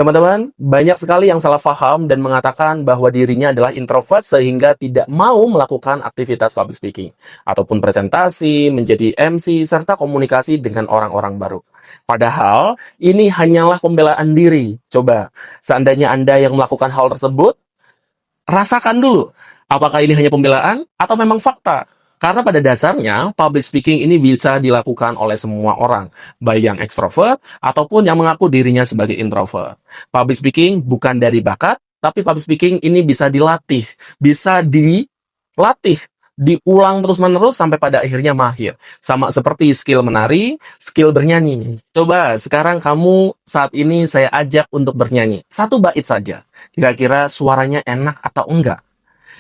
Teman-teman, banyak sekali yang salah paham dan mengatakan bahwa dirinya adalah introvert sehingga tidak mau melakukan aktivitas public speaking, ataupun presentasi, menjadi MC, serta komunikasi dengan orang-orang baru. Padahal, ini hanyalah pembelaan diri. Coba, seandainya Anda yang melakukan hal tersebut, rasakan dulu, apakah ini hanya pembelaan atau memang fakta? Karena pada dasarnya, public speaking ini bisa dilakukan oleh semua orang, baik yang ekstrovert ataupun yang mengaku dirinya sebagai introvert. Public speaking bukan dari bakat, tapi public speaking ini bisa dilatih, bisa dilatih, diulang terus-menerus sampai pada akhirnya mahir. Sama seperti skill menari, skill bernyanyi. Coba sekarang kamu saat ini saya ajak untuk bernyanyi. Satu bait saja. Kira-kira suaranya enak atau enggak?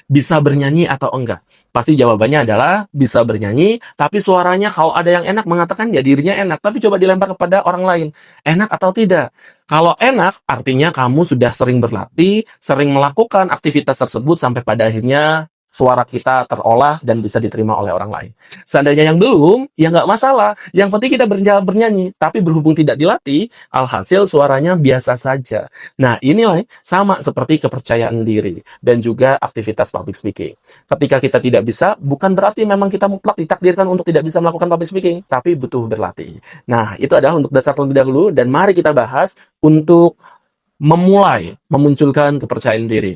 Bisa bernyanyi atau enggak? Pasti jawabannya adalah bisa bernyanyi, tapi suaranya kalau ada yang enak mengatakan ya dirinya enak, tapi coba dilempar kepada orang lain. Enak atau tidak? Kalau enak, artinya kamu sudah sering berlatih, sering melakukan aktivitas tersebut sampai pada akhirnya suara kita terolah dan bisa diterima oleh orang lain. Seandainya yang belum, ya nggak masalah. Yang penting kita bernyanyi, tapi berhubung tidak dilatih, alhasil suaranya biasa saja. Nah, inilah sama seperti kepercayaan diri dan juga aktivitas public speaking. Ketika kita tidak bisa, bukan berarti memang kita mutlak ditakdirkan untuk tidak bisa melakukan public speaking, tapi butuh berlatih. Nah, itu adalah untuk dasar terlebih dahulu, dan mari kita bahas untuk memulai memunculkan kepercayaan diri.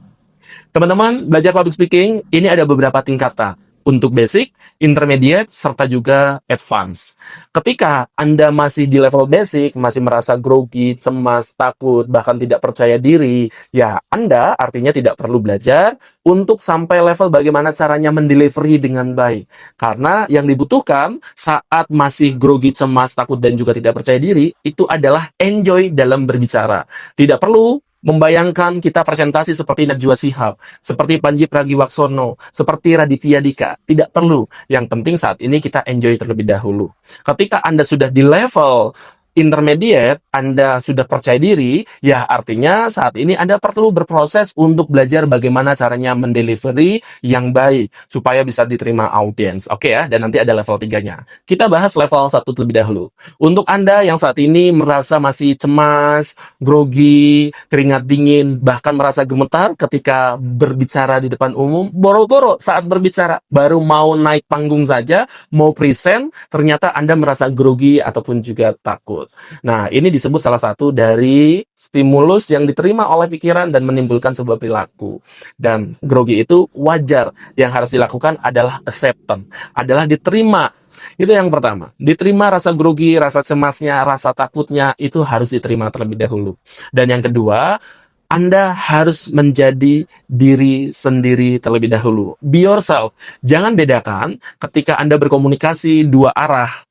Teman-teman, belajar public speaking, ini ada beberapa tingkatan. Untuk basic, intermediate, serta juga advance. Ketika Anda masih di level basic, masih merasa grogi, cemas, takut, bahkan tidak percaya diri, ya Anda artinya tidak perlu belajar untuk sampai level bagaimana caranya mendelivery dengan baik. Karena yang dibutuhkan saat masih grogi, cemas, takut, dan juga tidak percaya diri, itu adalah enjoy dalam berbicara. Tidak perlu membayangkan kita presentasi seperti Najwa Shihab, seperti Pandji Pragiwaksono, seperti Raditya Dika. Tidak perlu. Yang penting saat ini kita enjoy terlebih dahulu. Ketika Anda sudah di level intermediate, Anda sudah percaya diri, ya artinya saat ini Anda perlu berproses untuk belajar bagaimana caranya mendelivery yang baik, supaya bisa diterima audiens. Oke ya, dan nanti ada level 3-nya. Kita bahas level 1 terlebih dahulu. Untuk Anda yang saat ini merasa masih cemas, grogi, keringat dingin, bahkan merasa gemetar ketika berbicara di depan umum, boro-boro saat berbicara, baru mau naik panggung saja, mau present, ternyata Anda merasa grogi ataupun juga takut. Nah, ini disebut salah satu dari stimulus yang diterima oleh pikiran dan menimbulkan sebuah perilaku. Dan grogi itu wajar. Yang harus dilakukan adalah acceptance, adalah diterima. Itu yang pertama. Diterima rasa grogi, rasa cemasnya, rasa takutnya, itu harus diterima terlebih dahulu. Dan yang kedua, Anda harus menjadi diri sendiri terlebih dahulu. Be yourself. Jangan bedakan ketika Anda berkomunikasi dua arah,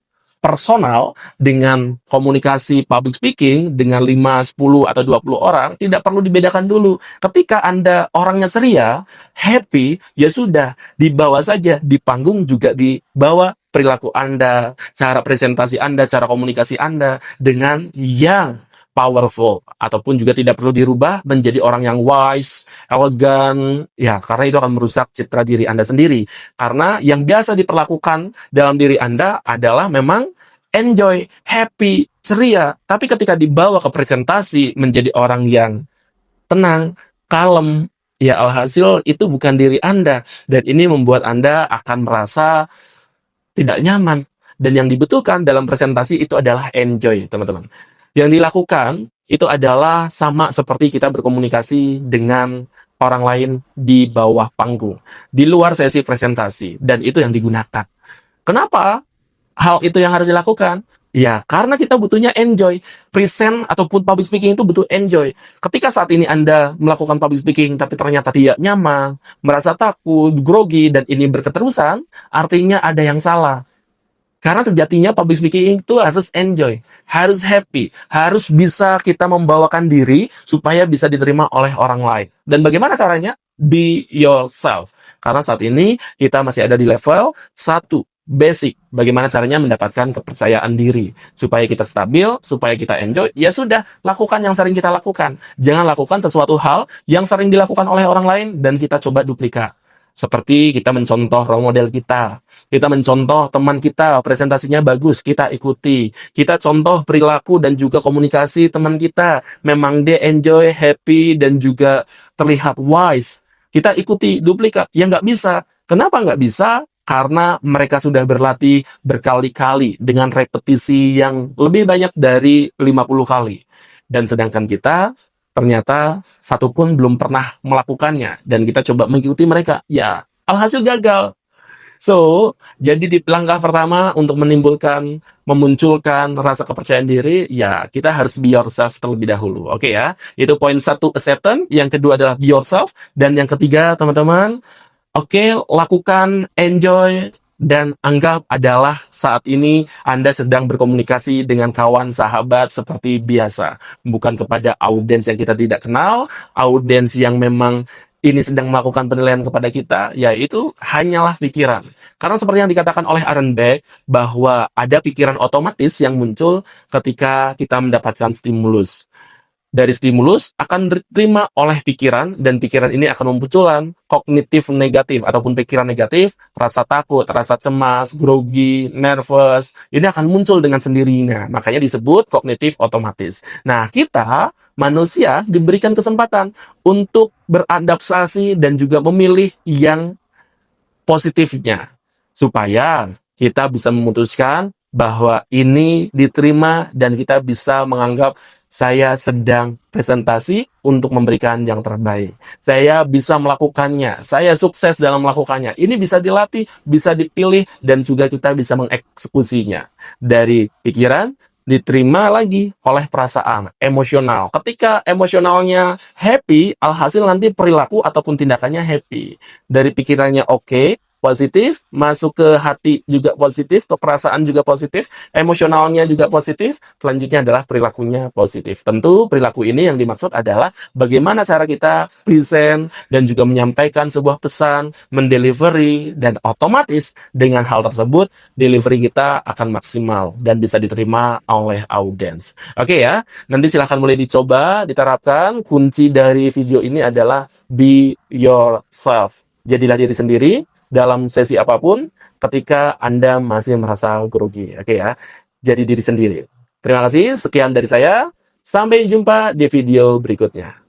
personal dengan komunikasi public speaking dengan 5, 10, atau 20 orang, tidak perlu dibedakan dulu. Ketika Anda orangnya ceria, happy, ya sudah, dibawa saja. Di panggung juga dibawa perilaku Anda, cara presentasi Anda, cara komunikasi Anda dengan yang powerful, ataupun juga tidak perlu dirubah menjadi orang yang wise, elegan, ya karena itu akan merusak citra diri Anda sendiri. Karena yang biasa diperlakukan dalam diri Anda adalah memang enjoy, happy, ceria. Tapi ketika dibawa ke presentasi menjadi orang yang tenang, kalem, ya alhasil itu bukan diri Anda. Dan ini membuat Anda akan merasa tidak nyaman. Dan yang dibutuhkan dalam presentasi itu adalah enjoy, teman-teman. Yang dilakukan itu adalah sama seperti kita berkomunikasi dengan orang lain di bawah panggung, di luar sesi presentasi, dan itu yang digunakan. Kenapa hal itu yang harus dilakukan? Ya, karena kita butuhnya enjoy. Present ataupun public speaking itu butuh enjoy. Ketika saat ini Anda melakukan public speaking tapi ternyata tidak nyaman, merasa takut, grogi, dan ini berketerusan, artinya ada yang salah. Karena sejatinya public speaking itu harus enjoy, harus happy, harus bisa kita membawakan diri supaya bisa diterima oleh orang lain. Dan bagaimana caranya? Be yourself. Karena saat ini kita masih ada di level 1, basic. Bagaimana caranya mendapatkan kepercayaan diri. Supaya kita stabil, supaya kita enjoy, ya sudah, lakukan yang sering kita lakukan. Jangan lakukan sesuatu hal yang sering dilakukan oleh orang lain dan kita coba duplikat. Seperti kita mencontoh role model kita mencontoh teman kita, presentasinya bagus, kita ikuti. Kita contoh perilaku dan juga komunikasi teman kita. Memang dia enjoy, happy, dan juga terlihat wise. Kita ikuti, duplikat. Ya nggak bisa. Kenapa nggak bisa? Karena mereka sudah berlatih berkali-kali dengan repetisi yang lebih banyak dari 50 kali. Dan sedangkan kita ternyata satu pun belum pernah melakukannya dan kita coba mengikuti mereka, ya alhasil gagal. So, jadi di langkah pertama untuk memunculkan rasa kepercayaan diri, ya kita harus be yourself terlebih dahulu. Oke ya, itu poin satu, acceptance. Yang kedua adalah be yourself. Dan yang ketiga, teman-teman, oke, lakukan, enjoy, dan anggap adalah saat ini Anda sedang berkomunikasi dengan kawan sahabat seperti biasa. Bukan kepada audiens yang kita tidak kenal, audiens yang memang ini sedang melakukan penilaian kepada kita, yaitu hanyalah pikiran. Karena seperti yang dikatakan oleh Aaron Beck, bahwa ada pikiran otomatis yang muncul ketika kita mendapatkan stimulus. Dari stimulus akan diterima oleh pikiran, dan pikiran ini akan memunculkan kognitif negatif ataupun pikiran negatif, rasa takut, rasa cemas, grogi, nervous. Ini akan muncul dengan sendirinya. Makanya disebut kognitif otomatis. Nah, kita manusia diberikan kesempatan untuk beradaptasi dan juga memilih yang positifnya supaya kita bisa memutuskan bahwa ini diterima dan kita bisa menganggap saya sedang presentasi untuk memberikan yang terbaik. Saya bisa melakukannya. Saya sukses dalam melakukannya. Ini bisa dilatih, bisa dipilih, dan juga kita bisa mengeksekusinya. Dari pikiran, diterima lagi oleh perasaan, emosional. Ketika emosionalnya happy, alhasil nanti perilaku ataupun tindakannya happy. Dari pikirannya oke, positif, masuk ke hati juga positif, ke perasaan juga positif, emosionalnya juga positif, selanjutnya adalah perilakunya positif. Tentu perilaku ini yang dimaksud adalah bagaimana cara kita present dan juga menyampaikan sebuah pesan, mendelivery, dan otomatis dengan hal tersebut, delivery kita akan maksimal dan bisa diterima oleh audiens. Oke ya, nanti silahkan mulai dicoba, diterapkan. Kunci dari video ini adalah be yourself. Jadilah diri sendiri dalam sesi apapun ketika Anda masih merasa grogi. Oke ya, jadi diri sendiri. Terima kasih, sekian dari saya. Sampai jumpa di video berikutnya.